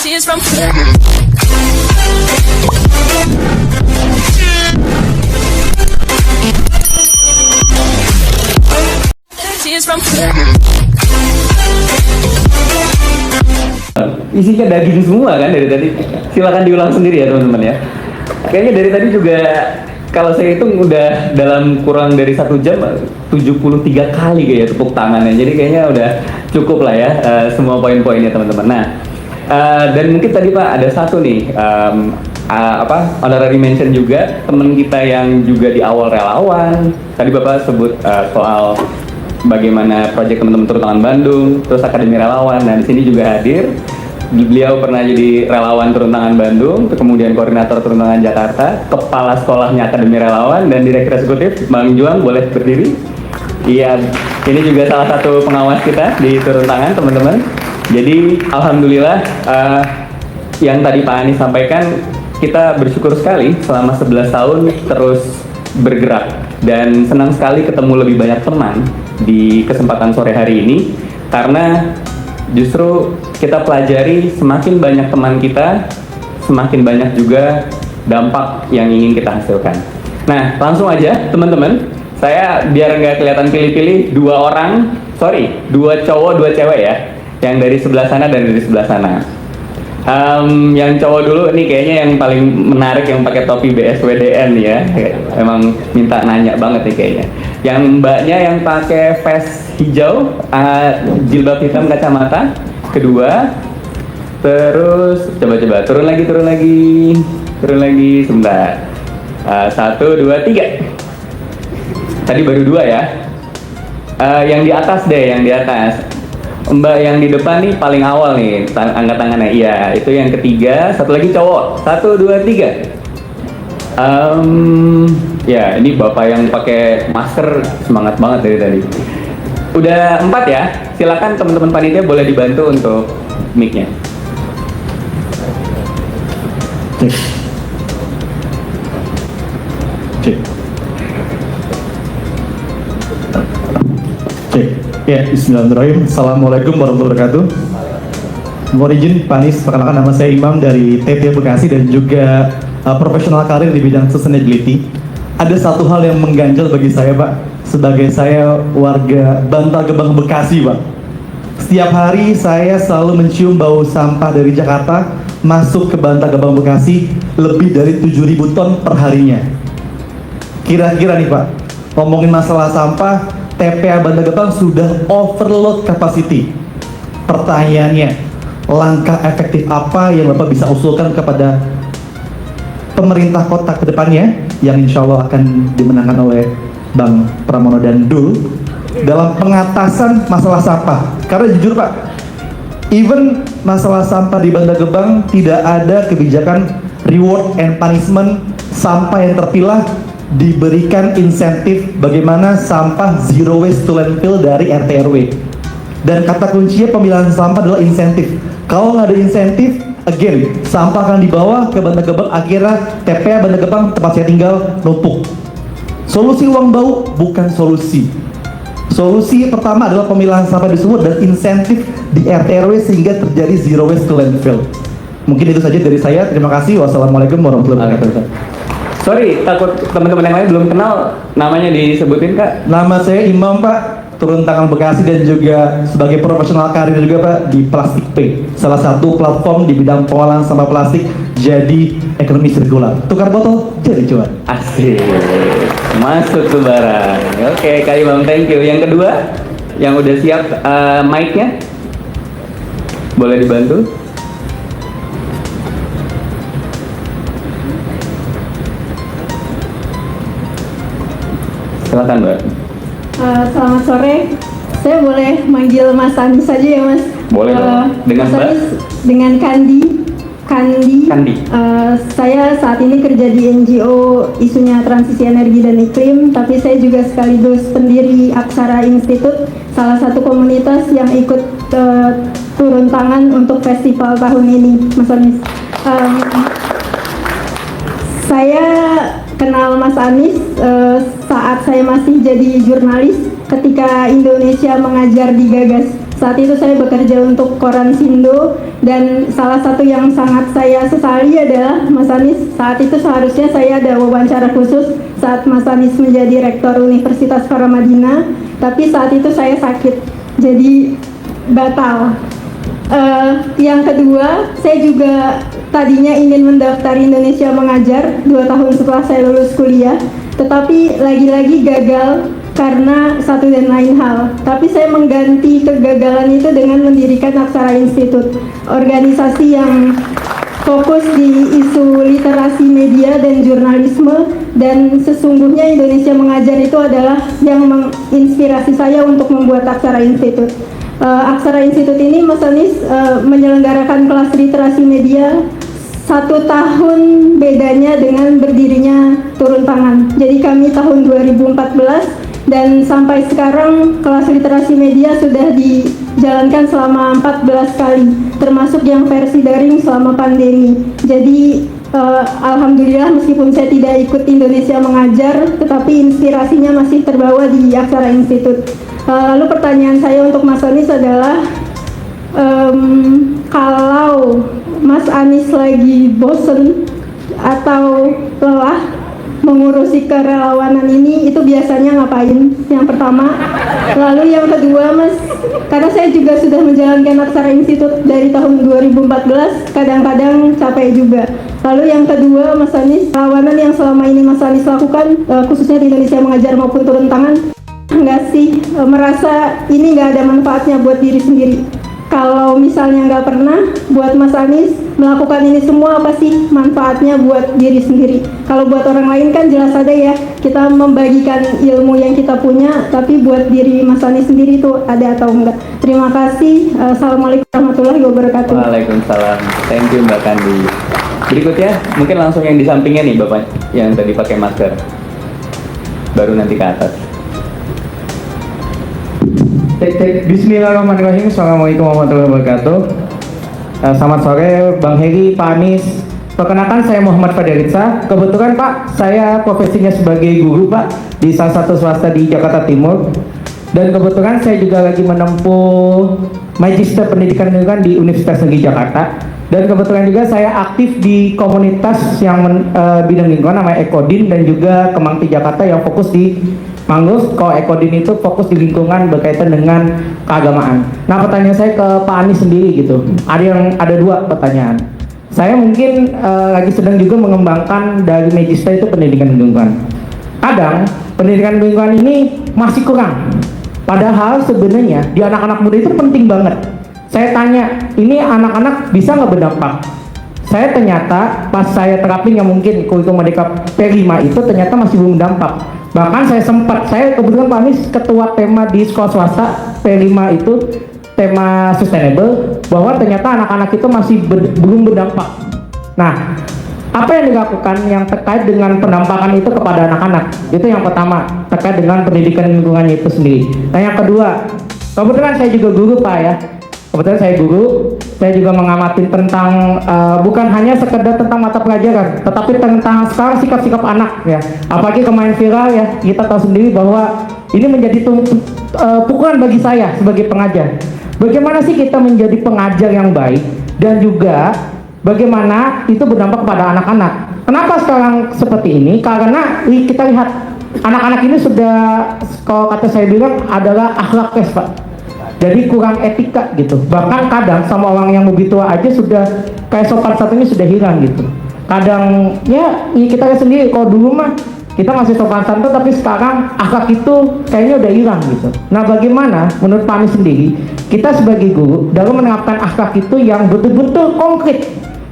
Tears from Tears from Isinya daging semua kan dari tadi. Silakan diulang sendiri ya teman-teman ya. Kayaknya dari tadi juga kalau saya hitung udah dalam kurang dari 1 jam 73 kali kayak tepuk tangannya. Jadi kayaknya udah cukup lah ya semua poin-poinnya teman-teman. Nah, dan mungkin tadi Pak ada satu nih honorary mention juga teman kita yang juga di awal relawan. Tadi Bapak sebut soal bagaimana proyek teman-teman turun tangan Bandung, terus Akademi Relawan. Nah, di sini juga hadir. Beliau pernah jadi relawan turun tangan Bandung, kemudian koordinator turun tangan Jakarta, kepala sekolahnya Akademi Relawan, dan direktur eksekutif. Bang Juang boleh berdiri. Iya, ini juga salah satu pengawas kita di turun tangan teman-teman. Jadi alhamdulillah yang tadi Pak Anies sampaikan, kita bersyukur sekali selama 11 tahun terus bergerak dan senang sekali ketemu lebih banyak teman di kesempatan sore hari ini, karena justru kita pelajari semakin banyak teman kita, semakin banyak juga dampak yang ingin kita hasilkan. Nah, langsung aja teman-teman, saya biar nggak kelihatan pilih-pilih, 2 cowok 2 cewek ya, yang dari sebelah sana dan dari sebelah sana. Yang cowok dulu nih kayaknya yang paling menarik, yang pakai topi BSWDN ya, emang minta nanya banget nih kayaknya. Yang mbaknya yang pakai vest hijau, jilbab hitam, kacamata, kedua. Terus coba turun lagi sebentar. 1, 2, 3. Tadi baru 2 ya. Yang di atas deh, yang di atas. Mbak yang di depan nih paling awal nih, angkat tangannya. Iya, itu yang ketiga. Satu lagi cowok. 1, 2, 3. Ya, ini bapak yang pakai masker semangat banget dari tadi. Udah 4 ya. Silakan teman-teman panitia boleh dibantu untuk mic-nya. Cek. Ya, bismillahirrahmanirrahim. Assalamualaikum warahmatullahi wabarakatuh. Mohon izin Pak Anies, perkenalkan nama saya Imam dari TT Bekasi dan juga profesional karir di bidang sustainability. Ada satu hal yang mengganjal bagi saya Pak, sebagai saya warga Bantar Gebang Bekasi Pak. Setiap hari saya selalu mencium bau sampah dari Jakarta masuk ke Bantar Gebang Bekasi lebih dari 7.000 ton per harinya. Kira-kira nih Pak, ngomongin masalah sampah, TPA Bantar Gebang sudah overload capacity. Pertanyaannya, langkah efektif apa yang Bapak bisa usulkan kepada pemerintah kota ke depannya yang insya Allah akan dimenangkan oleh Bang Pramono dan Dul dalam pengatasan masalah sampah? Karena jujur Pak, even masalah sampah di Bantar Gebang tidak ada kebijakan reward and punishment. Sampah yang terpilah diberikan insentif bagaimana sampah zero waste to landfill dari RT RW. Dan kata kuncinya pemilahan sampah adalah insentif. Kalau nggak ada insentif, again, sampah akan dibawa ke Bantar Gebang, akhirnya TPA Bantar Gebang tempat saya tinggal numpuk. Solusi uang bau bukan solusi. Solusi pertama adalah pemilahan sampah disebut dan insentif di RT RW sehingga terjadi zero waste to landfill. Mungkin itu saja dari saya. Terima kasih. Wassalamualaikum warahmatullahi wabarakatuh. Sorry, takut teman-teman yang lain belum kenal, namanya disebutin Kak. Nama saya Imam Pak, turun tangan Bekasi dan juga sebagai profesional karir juga Pak di Plastic Pay, salah satu platform di bidang pengolahan sampah plastik jadi ekonomi sirkular. Tukar botol jadi cuan. Asik, masuk ke barang. Oke, Kak Imam, thank you. Yang kedua, yang udah siap mic-nya, boleh dibantu? Silakan Mbak. Selamat sore. Saya boleh manggil Mas Anies saja ya Mas? Boleh dong. Dengan Mas Mbak? Anies, dengan Kandi. Saya saat ini kerja di NGO isunya transisi energi dan iklim, tapi saya juga sekaligus pendiri Aksara Institute, salah satu komunitas yang ikut turun tangan untuk festival tahun ini, Mas Anies. Saya kenal Mas Anies saat saya masih jadi jurnalis ketika Indonesia mengajar di Gagas. Saat itu saya bekerja untuk Koran Sindo, dan salah satu yang sangat saya sesali adalah Mas Anies, saat itu seharusnya saya ada wawancara khusus saat Mas Anies menjadi Rektor Universitas Paramadina, tapi saat itu saya sakit, jadi batal. Yang kedua, saya juga tadinya ingin mendaftar Indonesia Mengajar 2 tahun setelah saya lulus kuliah, tetapi lagi-lagi gagal karena satu dan lain hal. Tapi saya mengganti kegagalan itu dengan mendirikan Aksara Institute, organisasi yang fokus di isu literasi media dan jurnalisme, dan sesungguhnya Indonesia Mengajar itu adalah yang menginspirasi saya untuk membuat Aksara Institute. Aksara Institute ini Mas Anies menyelenggarakan kelas literasi media 1 tahun bedanya dengan berdirinya Turun Tangan. Jadi kami tahun 2014 dan sampai sekarang kelas literasi media sudah dijalankan selama 14 kali, termasuk yang versi daring selama pandemi. Jadi alhamdulillah meskipun saya tidak ikut Indonesia Mengajar, tetapi inspirasinya masih terbawa di Aksara Institute. Lalu pertanyaan saya untuk Mas Anies adalah, kalau Mas Anies lagi bosen atau lelah mengurusi kerelawanan ini, itu biasanya ngapain? Yang pertama. Lalu yang kedua, Mas, karena saya juga sudah menjalankan Aksara Institute dari tahun 2014, kadang-kadang capek juga. Lalu yang kedua, Mas Anies, relawanan yang selama ini Mas Anies lakukan, khususnya di Indonesia Mengajar maupun Turun Tangan, nggak sih merasa ini nggak ada manfaatnya buat diri sendiri? Kalau misalnya nggak pernah, buat Mas Anies melakukan ini semua apa sih manfaatnya buat diri sendiri? Kalau buat orang lain kan jelas ada ya, kita membagikan ilmu yang kita punya, tapi buat diri Mas Anies sendiri itu ada atau enggak? Terima kasih. Assalamualaikum warahmatullahi wabarakatuh. Waalaikumsalam. Thank you Mbak Kandi. Berikutnya mungkin langsung yang di sampingnya nih Bapak yang tadi pakai masker. Baru nanti ke atas. Bismillahirrahmanirrahim. Assalamualaikum warahmatullahi wabarakatuh. Selamat sore Bang Heri, Pak Anies. Perkenalkan saya Muhammad Fadiritsa. Kebetulan Pak, saya profesinya sebagai guru Pak di salah satu swasta di Jakarta Timur. Dan kebetulan saya juga lagi menempuh Magister Pendidikan Lingkungan di Universitas Negeri Jakarta. Dan kebetulan juga saya aktif di komunitas yang bidang lingkungan namanya Ekodin, dan juga Kemangti Jakarta yang fokus di mangrove. Kalau Ekodin itu fokus di lingkungan berkaitan dengan keagamaan. Nah, pertanyaan saya ke Pak Anies sendiri gitu. Ada 2 pertanyaan. Saya mungkin lagi sedang juga mengembangkan dari Magister itu pendidikan lingkungan. Kadang pendidikan lingkungan ini masih kurang. Padahal sebenarnya di anak-anak muda itu penting banget. Saya tanya, ini anak-anak bisa nggak berdampak? Saya ternyata pas saya terapin yang mungkin kurikulum Merdeka P5 itu ternyata masih belum berdampak. Bahkan saya kebetulan Pak Anies ketua tema di sekolah swasta P5 itu tema sustainable, bahwa ternyata anak-anak itu masih belum berdampak. Nah, apa yang dilakukan yang terkait dengan pendampakan itu kepada anak-anak? Itu yang pertama, terkait dengan pendidikan lingkungannya itu sendiri. Nah, yang kedua, kebetulan saya juga guru Pak ya. Kebetulan saya guru, saya juga mengamati tentang bukan hanya sekedar tentang mata pelajaran, tetapi tentang sekarang sikap-sikap anak ya. Apalagi kemarin viral ya, kita tahu sendiri bahwa ini menjadi pukulan bagi saya sebagai pengajar. Bagaimana sih kita menjadi pengajar yang baik, dan juga bagaimana itu berdampak kepada anak-anak. Kenapa sekarang seperti ini? Karena kita lihat anak-anak ini sudah, kalau kata saya bilang, adalah akhlakles Pak. Jadi kurang etika gitu. Bahkan kadang sama orang yang lebih tua aja sudah kayak sopan satunya sudah hilang gitu. Kadang ya kita lihat sendiri, kalau dulu mah kita masih sopan santun, tapi sekarang akhlak itu kayaknya udah hilang gitu. Nah, bagaimana menurut Pak Anies sendiri kita sebagai guru dalam menerapkan akhlak itu yang betul-betul konkret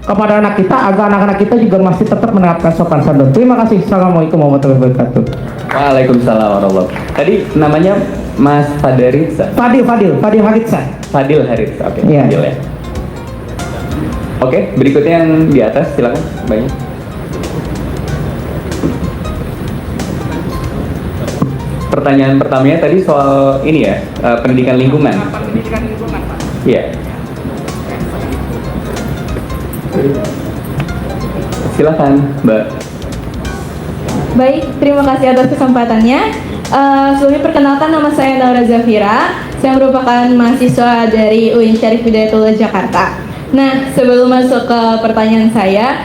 kepada anak kita, agar anak-anak kita juga masih tetap menerapkan sopan santun? Terima kasih. Assalamualaikum warahmatullahi wabarakatuh. Waalaikumsalam warahmatullahi wabarakatuh. Tadi namanya Mas Fadiritsa. Fadil Haritsa. Fadil Haritsa. Oke. Iya. Fadil ya. Oke, berikutnya yang di atas silakan, banyak. Pertanyaan pertamanya tadi soal ini ya, pendidikan lingkungan. Pendidikan lingkungan Pak. Iya. Silakan, Mbak. Baik, terima kasih atas kesempatannya. Sebelumnya perkenalkan, nama saya Naura Zafira. Saya merupakan mahasiswa dari UIN Syarif Hidayatullah Jakarta. Nah, sebelum masuk ke pertanyaan saya,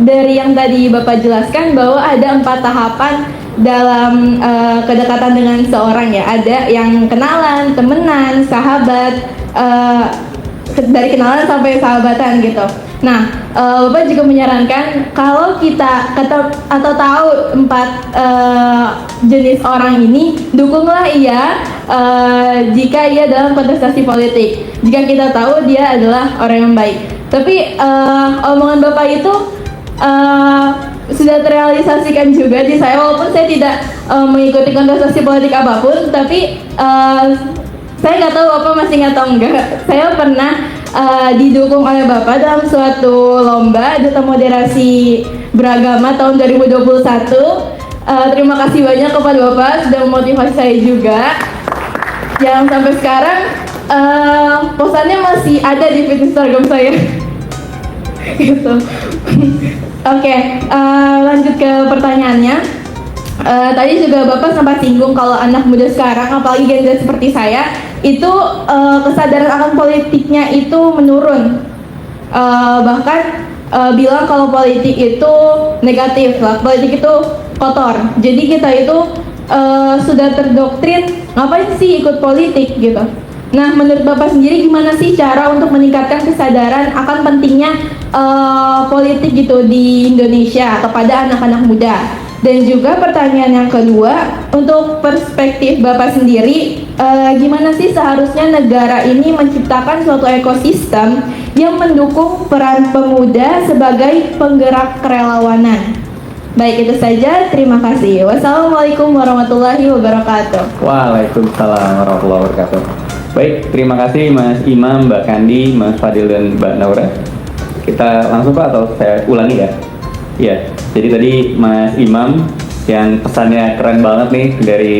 dari yang tadi Bapak jelaskan bahwa ada 4 tahapan dalam kedekatan dengan seorang ya. Ada yang kenalan, temenan, sahabat, dari kenalan sampai sahabatan gitu. Nah, Bapak juga menyarankan kalau kita atau tahu 4 jenis orang ini, dukunglah ia jika ia dalam kontestasi politik. Jika kita tahu dia adalah orang yang baik. Tapi omongan Bapak itu sudah terrealisasikan juga di saya, walaupun saya tidak mengikuti kontestasi politik apapun, tapi saya nggak tahu Bapak masih ingat atau enggak. Saya pernah didukung oleh Bapak dalam suatu lomba duta moderasi beragama tahun 2021. Terima kasih banyak kepada Bapak sudah memotivasi saya juga. Yang sampai sekarang posannya masih ada di feed Instagram saya. Gitu. Oke, lanjut ke pertanyaannya. Tadi juga Bapak sempat singgung kalau anak muda sekarang, apalagi Gen Z seperti saya, itu kesadaran akan politiknya itu menurun. Bahkan bilang kalau politik itu negatif lah, politik itu kotor. Jadi kita itu sudah terdoktrin ngapain sih ikut politik gitu. Nah, menurut Bapak sendiri gimana sih cara untuk meningkatkan kesadaran akan pentingnya politik gitu di Indonesia kepada anak-anak muda? Dan juga pertanyaan yang kedua, untuk perspektif Bapak sendiri, gimana sih seharusnya negara ini menciptakan suatu ekosistem yang mendukung peran pemuda sebagai penggerak kerelawanan? Baik, itu saja. Terima kasih. Wassalamualaikum warahmatullahi wabarakatuh. Waalaikumsalam warahmatullahi wabarakatuh. Baik, terima kasih Mas Imam, Mbak Kandi, Mas Fadil, dan Mbak Naura. Kita langsung Pak, atau saya ulangi ya? Iya, jadi tadi Mas Imam yang pesannya keren banget nih dari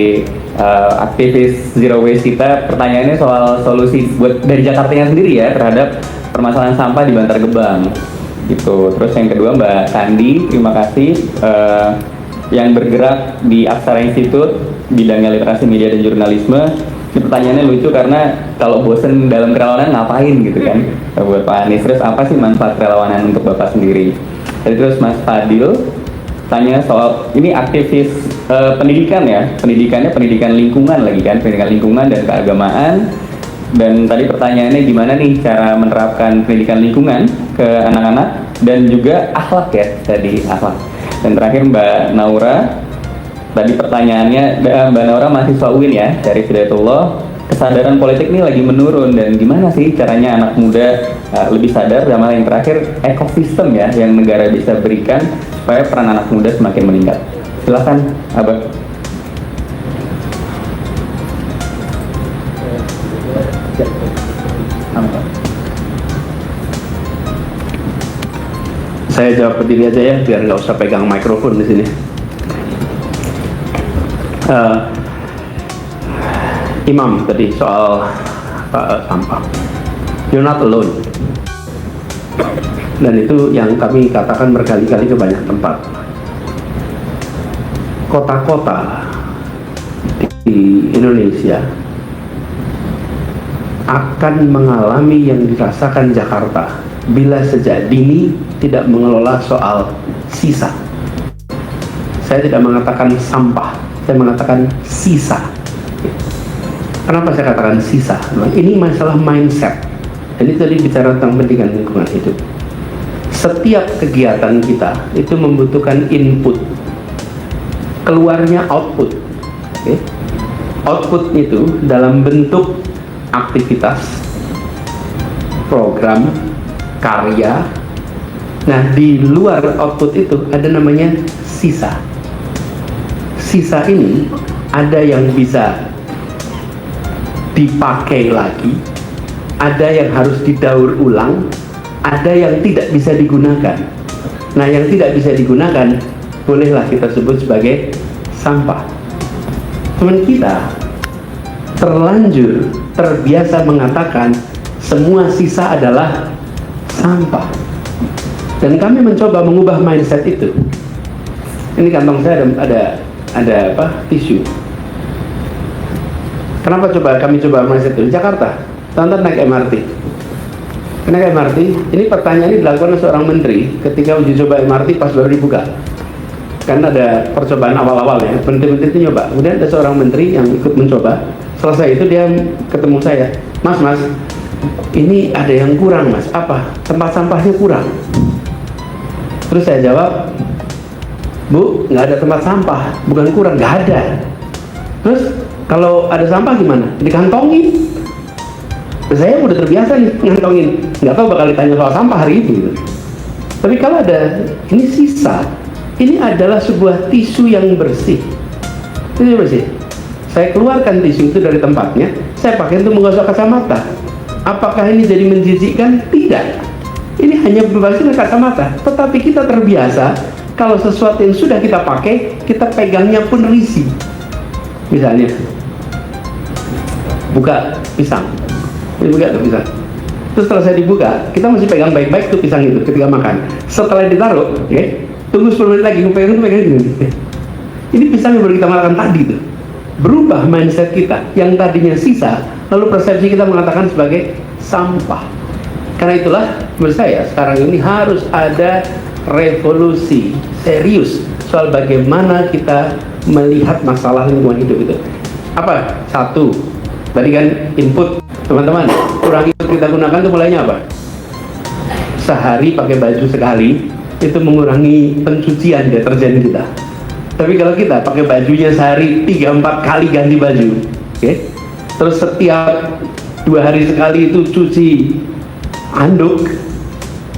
aktivis Zero Waste kita. Pertanyaannya soal solusi buat dari Jakartanya sendiri ya terhadap permasalahan sampah di Bantar Gebang gitu. Terus yang kedua Mbak Kandi, terima kasih yang bergerak di Aksara Institute bidangnya literasi media dan jurnalisme. Ini pertanyaannya lucu karena kalau bosen dalam kerelawanan ngapain gitu kan buat Pak Anies. Terus apa sih manfaat kerelawanan untuk Bapak sendiri? Jadi terus Mas Fadil tanya soal ini aktivis pendidikan ya, pendidikan lingkungan lagi kan, pendidikan lingkungan dan keagamaan. Dan tadi pertanyaannya gimana nih cara menerapkan pendidikan lingkungan ke anak-anak dan juga akhlak ya, tadi akhlak. Dan terakhir Mbak Naura, tadi pertanyaannya Mbak Naura mahasiswa UIN ya dari Hidayatullah. Kesadaran politik ini lagi menurun dan gimana sih caranya anak muda lebih sadar, sama yang terakhir ekosistem ya yang negara bisa berikan supaya peran anak muda semakin meningkat. Silakan Abah. Saya jawab berdiri aja ya biar nggak usah pegang mikrofon di sini. Imam tadi soal sampah, you're not alone, dan itu yang kami katakan berkali-kali ke banyak tempat. Kota-kota di Indonesia akan mengalami yang dirasakan Jakarta bila sejak dini tidak mengelola soal sisa. Saya tidak mengatakan sampah, saya mengatakan sisa. Kenapa saya katakan sisa? Ini masalah mindset. Jadi tadi bicara tentang pendidikan lingkungan hidup. Setiap kegiatan kita itu membutuhkan input, keluarnya output. Okay? Output itu dalam bentuk aktivitas, program, karya. Nah, di luar output itu ada namanya sisa. Sisa ini ada yang bisa dipakai lagi, ada yang harus didaur ulang, ada yang tidak bisa digunakan. Nah, yang tidak bisa digunakan bolehlah kita sebut sebagai sampah. Teman kita terlanjur terbiasa mengatakan semua sisa adalah sampah, dan kami mencoba mengubah mindset itu. Ini kantong saya ada tisu. Kenapa kami coba mindset itu? Di Jakarta, tonton naik MRT. Naik MRT, ini pertanyaan ini dilakukan oleh seorang menteri ketika uji coba MRT pas baru dibuka. Kan ada percobaan awal-awal ya, menteri-menteri itu nyoba. Kemudian ada seorang menteri yang ikut mencoba. Selesai itu dia ketemu saya, Mas, ini ada yang kurang Mas. Apa? Tempat sampahnya kurang. Terus saya jawab, Bu, nggak ada tempat sampah, bukan kurang, nggak ada. Terus kalau ada sampah gimana? Dikantongin. Saya udah terbiasa nih ngantongin, nggak tahu bakal ditanya soal sampah hari ini gitu. Tapi kalau ada, ini sisa, ini adalah sebuah tisu yang bersih. Tisu bersih. Saya keluarkan tisu itu dari tempatnya, saya pakai untuk menggosok kacamata. Apakah ini jadi menjijikkan? Tidak. Ini hanya berbasis kacamata. Tetapi kita terbiasa, kalau sesuatu yang sudah kita pakai, kita pegangnya pun risih. Misalnya, buka pisang. Ini buka tuh pisang. Terus setelah saya dibuka, kita masih pegang baik-baik tuh pisang itu ketika makan. Setelah ditaruh, tunggu 10 menit lagi, pegang gini. Ini pisang yang baru kita makan tadi tuh. Berubah mindset kita yang tadinya sisa, lalu persepsi kita mengatakan sebagai sampah. Karena itulah menurut saya sekarang ini harus ada revolusi serius soal bagaimana kita melihat masalah lingkungan hidup itu. Apa? Satu, tadi kan input teman-teman, kurang input kita gunakan itu mulainya apa? Sehari pakai baju sekali itu mengurangi pencucian deterjen kita. Tapi kalau kita pakai bajunya sehari 3-4 kali ganti baju, terus setiap 2 hari sekali itu cuci handuk,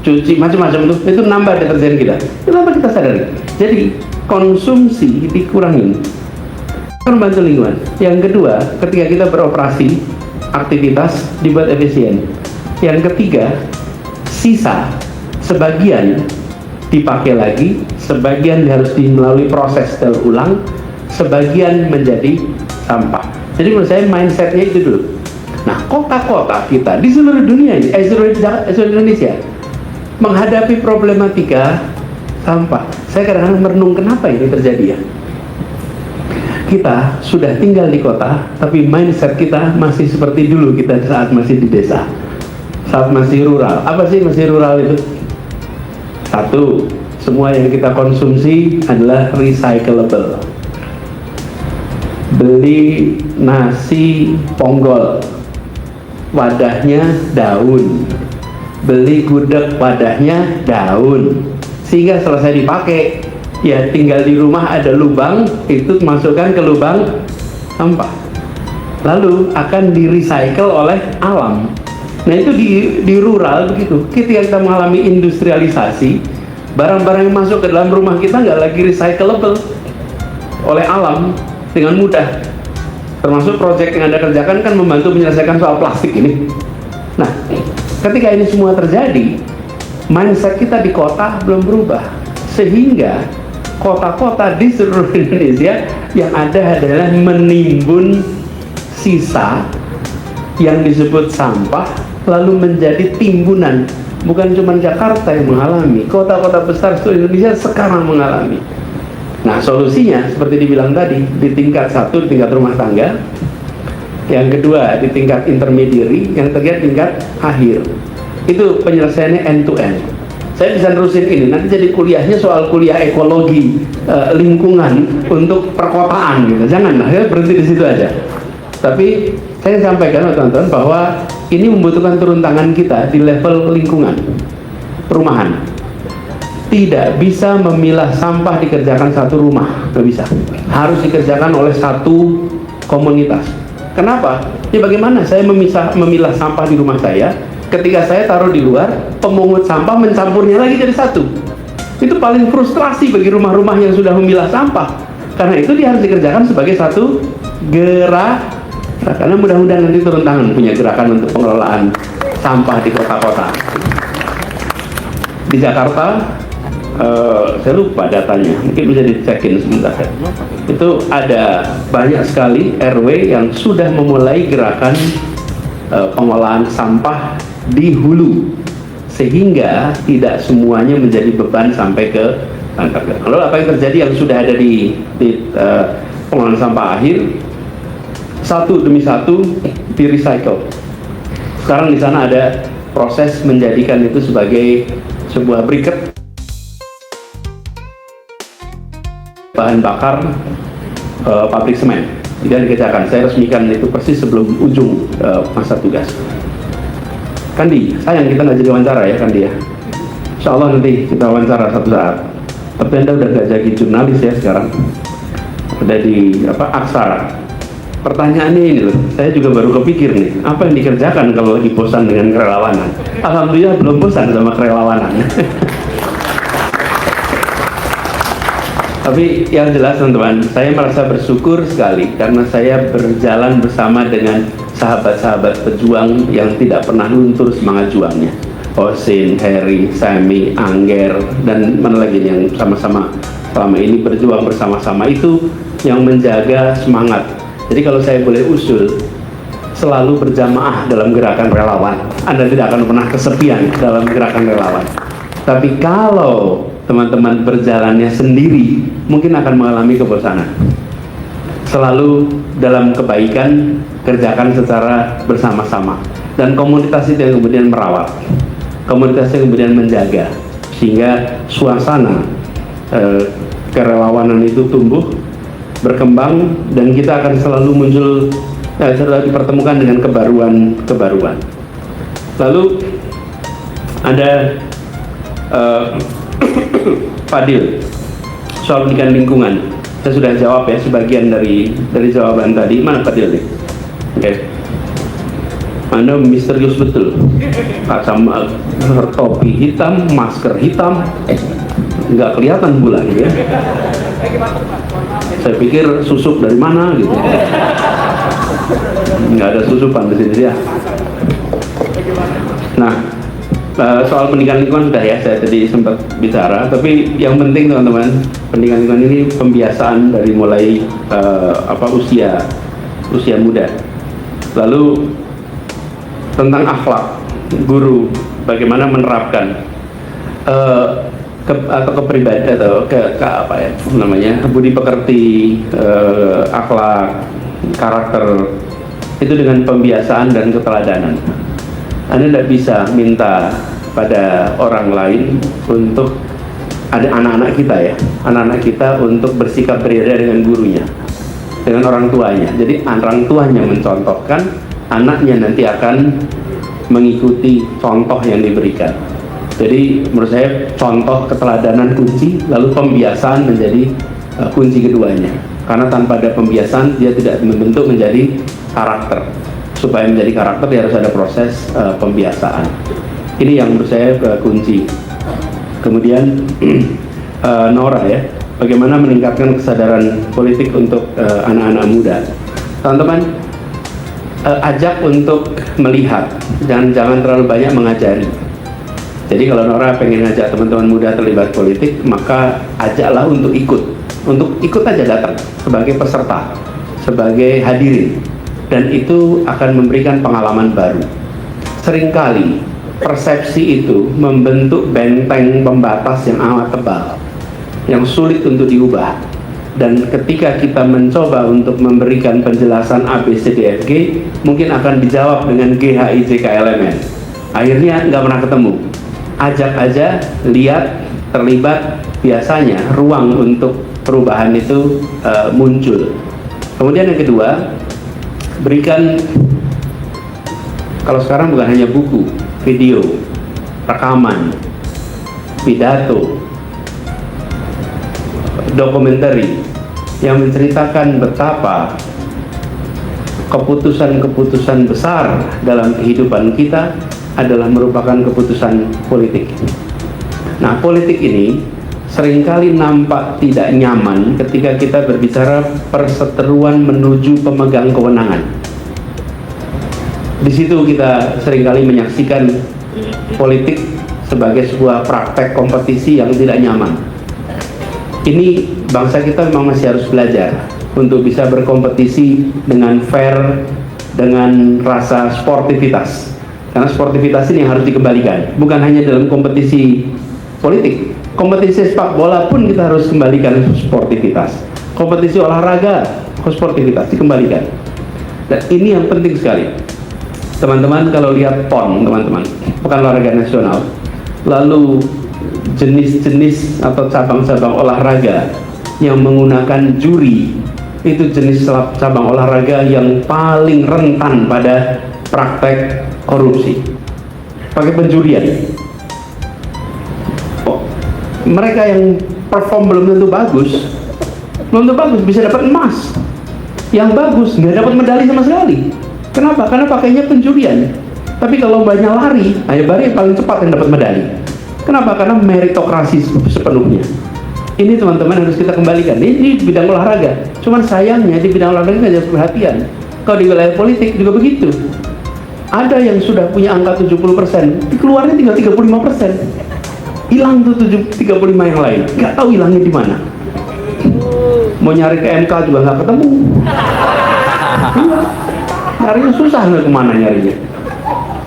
cuci macam-macam itu nambah deterjen kita. Kenapa kita sadari? Jadi konsumsi dikurangin, membantu lingkungan. Yang kedua, ketika kita beroperasi, aktivitas dibuat efisien. Yang ketiga, sisa sebagian dipakai lagi, sebagian harus melalui proses terulang, sebagian menjadi sampah. Jadi menurut saya mindsetnya itu dulu. Nah, kota-kota kita di seluruh dunia ini, seluruh Indonesia menghadapi problematika sampah. Saya kadang-kadang merenung kenapa ini terjadi ya. Kita sudah tinggal di kota, tapi mindset kita masih seperti dulu kita saat masih di desa, saat masih rural. Apa sih masih rural itu? Satu, semua yang kita konsumsi adalah recyclable. Beli nasi ponggol, wadahnya daun. Beli gudeg, wadahnya daun. Sehingga selesai dipakai, ya tinggal di rumah ada lubang, itu masukkan ke lubang sampah. Lalu akan di-recycle oleh alam. Nah itu di rural begitu. Ketika kita mengalami industrialisasi, barang-barang yang masuk ke dalam rumah kita nggak lagi recyclable oleh alam dengan mudah. Termasuk proyek yang Anda kerjakan kan membantu menyelesaikan soal plastik ini. Nah, ketika ini semua terjadi, mindset kita di kota belum berubah. Sehingga kota-kota di seluruh Indonesia yang ada adalah menimbun sisa yang disebut sampah, lalu menjadi timbunan. Bukan cuma Jakarta yang mengalami, kota-kota besar seluruh Indonesia sekarang mengalami. Nah solusinya seperti dibilang tadi, di tingkat satu, di tingkat rumah tangga, yang kedua di tingkat intermediary, yang ketiga tingkat akhir. Itu penyelesaiannya end to end. Saya bisa nerusin ini, nanti jadi kuliahnya soal kuliah ekologi lingkungan untuk perkotaan gitu. Janganlah, ya berhenti di situ aja. Tapi saya sampaikan teman-teman bahwa ini membutuhkan turun tangan kita di level lingkungan, perumahan. Tidak bisa memilah sampah dikerjakan satu rumah, nggak bisa. Harus dikerjakan oleh satu komunitas. Kenapa? Ya bagaimana saya memilah sampah di rumah saya? Ketika saya taruh di luar, pemungut sampah mencampurnya lagi jadi satu. Itu paling frustrasi bagi rumah-rumah yang sudah memilah sampah. Karena itu dia harus dikerjakan sebagai satu gerakan. Karena mudah-mudahan nanti turun tangan punya gerakan untuk pengelolaan sampah di kota-kota. Di Jakarta, saya lupa datanya, mungkin bisa dicekin sebentar. Itu ada banyak sekali RW yang sudah memulai gerakan pengolahan sampah di hulu, sehingga tidak semuanya menjadi beban sampai ke tangkap. Lalu apa yang terjadi yang sudah ada di pengolahan sampah akhir? satu demi satu di recycle. Sekarang di sana ada proses menjadikan itu sebagai sebuah briket bahan bakar pabrik semen. Dan dikerjakan, saya resmikan itu persis sebelum ujung masa tugas. Kandi, sayang kita nggak jadi wawancara ya Kandi ya. Insya Allah nanti kita wawancara satu saat. Tapi Anda udah nggak jadi jurnalis ya sekarang. Udah di Aksara. Pertanyaannya ini loh, saya juga baru kepikir nih, apa yang dikerjakan kalau lagi bosan dengan kerelawanan? Alhamdulillah belum bosan sama kerelawanan. Tapi yang jelas teman-teman, saya merasa bersyukur sekali karena saya berjalan bersama dengan sahabat-sahabat pejuang yang tidak pernah luntur semangat juangnya. Osin, Heri, Sami, Angger, dan mana lagi yang sama-sama selama ini berjuang bersama-sama, itu yang menjaga semangat. Jadi kalau saya boleh usul, selalu berjamaah dalam gerakan relawan. Anda tidak akan pernah kesepian dalam gerakan relawan. Tapi kalau teman-teman berjalannya sendiri, mungkin akan mengalami kebosanan. Selalu dalam kebaikan, kerjakan secara bersama-sama. Dan komunitas itu yang kemudian merawat. Komunitas yang kemudian menjaga. Sehingga suasana kerelawanan itu tumbuh, berkembang, dan kita akan selalu muncul, selalu dipertemukan dengan kebaruan. Lalu ada Fadil soal pendidikan lingkungan. Saya sudah jawab ya sebagian dari jawaban tadi. Mana Fadil nih? Oke. Anda misterius betul. Kacamata, topi hitam, masker hitam, nggak kelihatan bulan ya. Saya pikir susuk dari mana gitu. Nggak ada susupan di sini ya. Nah, soal pendidikan lingkungan sudah ya, saya tadi sempat bicara. Tapi yang penting teman-teman, pendidikan lingkungan ini pembiasaan dari mulai usia muda. Lalu tentang akhlak guru, bagaimana menerapkan kepribadian atau budi pekerti, akhlak, karakter itu dengan pembiasaan dan keteladanan. Anda tidak bisa minta pada orang lain untuk, ada anak-anak kita ya, anak-anak kita untuk bersikap berbeda dengan gurunya, dengan orang tuanya. Jadi orang tuanya mencontohkan, anaknya nanti akan mengikuti contoh yang diberikan. Jadi menurut saya contoh keteladanan kunci, lalu pembiasaan menjadi kunci keduanya. Karena tanpa ada pembiasaan dia tidak membentuk menjadi karakter. Supaya menjadi karakter dia harus ada proses pembiasaan. Ini yang menurut saya kunci. Kemudian Nora ya, bagaimana meningkatkan kesadaran politik untuk anak-anak muda. Teman-teman, ajak untuk melihat, jangan terlalu banyak mengajari. Jadi kalau Nora pengen ngajak teman-teman muda terlibat politik, maka ajaklah untuk ikut aja, datang sebagai peserta, sebagai hadirin, dan itu akan memberikan pengalaman baru. Seringkali persepsi itu membentuk benteng pembatas yang amat tebal, yang sulit untuk diubah. Dan ketika kita mencoba untuk memberikan penjelasan A, B, C, D, F, G, mungkin akan dijawab dengan G, H, I, J, K, L, M, N. Akhirnya nggak pernah ketemu. Ajak aja, lihat, terlibat, biasanya ruang untuk perubahan itu muncul. Kemudian yang kedua, berikan, kalau sekarang bukan hanya buku, video, rekaman, pidato, dokumenter yang menceritakan betapa keputusan-keputusan besar dalam kehidupan kita adalah merupakan keputusan politik. Nah, politik ini seringkali nampak tidak nyaman ketika kita berbicara perseteruan menuju pemegang kewenangan. Di situ kita seringkali menyaksikan politik sebagai sebuah praktek kompetisi yang tidak nyaman. Ini bangsa kita memang masih harus belajar untuk bisa berkompetisi dengan fair, dengan rasa sportivitas. Karena sportivitas ini yang harus dikembalikan, bukan hanya dalam kompetisi politik. Kompetisi sepak bola pun kita harus kembalikan sportivitas. Kompetisi olahraga, sportivitas dikembalikan. Dan ini yang penting sekali. Teman-teman kalau lihat PON, teman-teman, Pekan Olahraga Nasional, lalu jenis-jenis atau cabang-cabang olahraga yang menggunakan juri, itu jenis cabang olahraga yang paling rentan pada praktek korupsi, pakai penjurian. Mereka yang perform belum tentu bagus bisa dapat emas. Yang bagus nggak dapat medali sama sekali. Kenapa? Karena pakainya penjurian. Tapi kalau lombanya lari, bari yang paling cepat yang dapat medali. Kenapa? Karena meritokrasi sepenuhnya. Ini teman-teman harus kita kembalikan. Ini bidang olahraga. Cuman sayangnya di bidang olahraga nggak ada perhatian. Kalau di wilayah politik juga begitu. Ada yang sudah punya angka 70%, keluarnya tinggal 35%. Hilang tuh 35 yang lain. Nggak tahu hilangnya di mana. Mau nyari ke MK juga nggak ketemu. Nyarinya susah, nggak kemana nyarinya.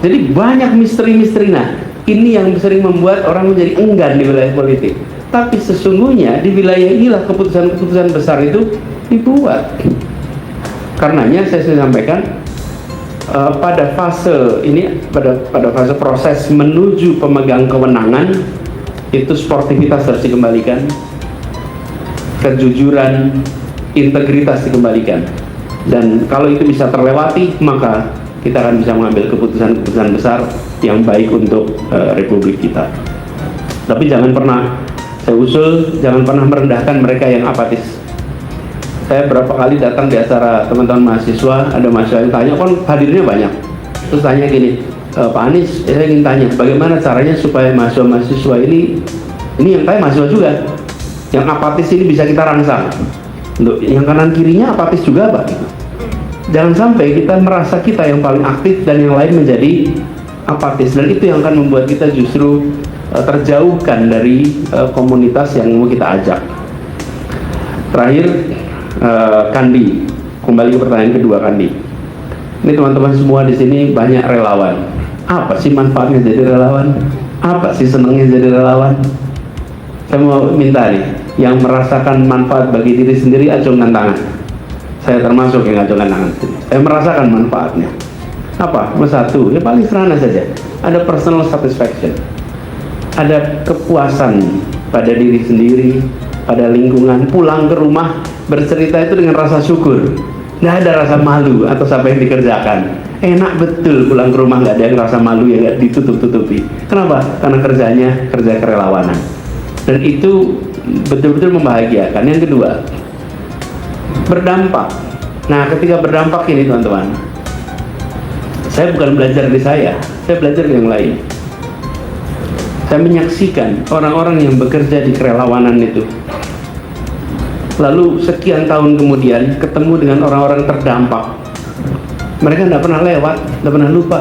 Jadi banyak misteri-misteri. Nah, ini yang sering membuat orang menjadi enggan di wilayah politik. Tapi sesungguhnya di wilayah inilah keputusan-keputusan besar itu dibuat. Karenanya saya sudah sampaikan pada fase ini, pada fase proses menuju pemegang kewenangan, itu sportivitas harus dikembalikan, kejujuran, integritas dikembalikan. Dan kalau itu bisa terlewati, maka kita akan bisa mengambil keputusan-keputusan besar yang baik untuk republik kita. Tapi jangan pernah, saya usul, jangan pernah merendahkan mereka yang apatis. Saya berapa kali datang di acara teman-teman mahasiswa, ada mahasiswa yang tanya, kan hadirnya banyak, terus tanya gini, Pak Anies, saya ingin tanya, bagaimana caranya supaya mahasiswa-mahasiswa ini yang tanya mahasiswa juga, yang apatis ini bisa kita rangsang. Untuk yang kanan kirinya apatis juga, Pak. Jangan sampai kita merasa kita yang paling aktif dan yang lain menjadi apatis, dan itu yang akan membuat kita justru terjauhkan dari komunitas yang mau kita ajak. Terakhir, Kandi, kembali ke pertanyaan kedua Kandi. Ini teman-teman semua di sini banyak relawan. Apa sih manfaatnya jadi relawan? Apa sih senangnya jadi relawan? Saya mau minta nih, yang merasakan manfaat bagi diri sendiri, acungkan tangan. Saya termasuk yang acungkan tangan. Saya merasakan manfaatnya. Apa? Satu, ya paling sederhana saja. Ada personal satisfaction. Ada kepuasan pada diri sendiri, pada lingkungan. Pulang ke rumah bercerita itu dengan rasa syukur. Nggak ada rasa malu atas apa yang dikerjakan. Enak betul pulang ke rumah, nggak ada yang rasa malu yang nggak ditutup-tutupi. Kenapa? Karena kerjanya kerja kerelawanan. Dan itu betul-betul membahagiakan. Yang kedua, berdampak. Nah, ketika berdampak ini teman-teman, saya bukan belajar dari saya belajar dari yang lain. Saya menyaksikan orang-orang yang bekerja di kerelawanan itu, lalu sekian tahun kemudian ketemu dengan orang-orang terdampak. Mereka tidak pernah lewat, tidak pernah lupa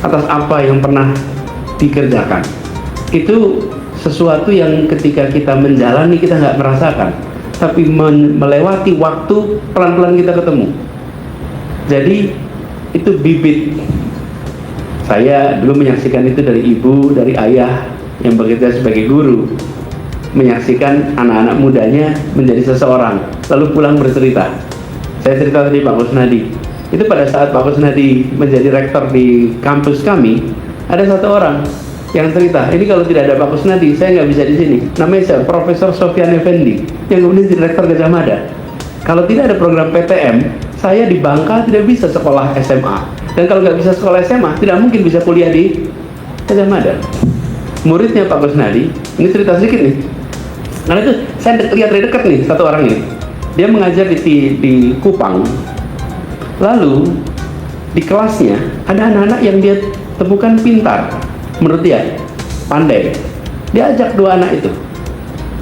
atas apa yang pernah dikerjakan. Itu sesuatu yang ketika kita menjalani kita nggak merasakan, tapi melewati waktu pelan-pelan kita ketemu. Jadi itu bibit. Saya dulu menyaksikan itu dari ibu, dari ayah yang bekerja sebagai guru, menyaksikan anak-anak mudanya menjadi seseorang, lalu pulang bercerita. Saya cerita tadi Pak Kusnadi, itu pada saat Pak Kusnadi menjadi rektor di kampus kami, ada satu orang yang cerita, ini kalau tidak ada Pak Kusnadi, saya nggak bisa di sini. Namanya siapa? Profesor Sofyan Effendi, yang kemudian jadi rektor Gajah Mada. Kalau tidak ada program PTM, saya di Bangka tidak bisa sekolah SMA. Dan kalau nggak bisa sekolah SMA, tidak mungkin bisa kuliah di Gajah Mada. Muridnya Pak Kusnadi, ini cerita sedikit nih. Karena itu saya lihat dari dekat nih satu orang ini. Dia mengajar di Kupang. Lalu di kelasnya ada anak-anak yang dia temukan pintar, menurut dia pandai. Dia ajak dua anak itu,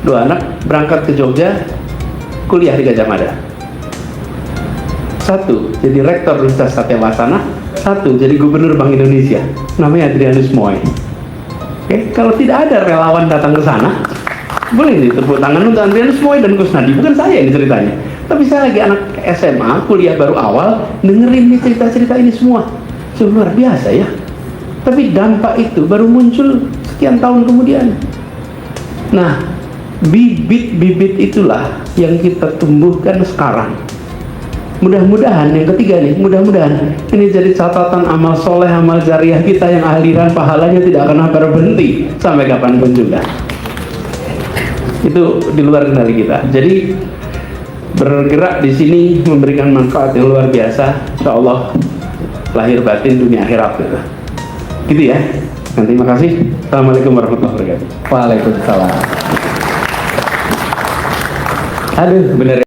dua anak berangkat ke Jogja, kuliah di Gajah Mada. Satu jadi rektor Universitas Satyawasana, satu jadi gubernur Bank Indonesia, namanya Adrianus Moy. Oke, kalau tidak ada relawan datang ke sana, boleh nih tepuk tangan untuk Adrianus Moy dan Kusnadi. Bukan saya ini ceritanya, tapi saya lagi anak SMA, kuliah baru awal, dengerin nih cerita-cerita ini semua. Luar biasa ya. Tapi dampak itu baru muncul sekian tahun kemudian. Nah, bibit-bibit itulah yang kita tumbuhkan sekarang. Mudah-mudahan yang ketiga nih, mudah-mudahan ini jadi catatan amal soleh, amal jariah kita yang aliran pahalanya tidak akan berhenti sampai kapanpun juga. Itu di luar kendali kita. Jadi bergerak di sini memberikan manfaat yang luar biasa, insya Allah lahir batin dunia akhirat gitu. Gitu ya. Terima kasih. Assalamualaikum warahmatullahi wabarakatuh. Waalaikumsalam. Aduh, bener.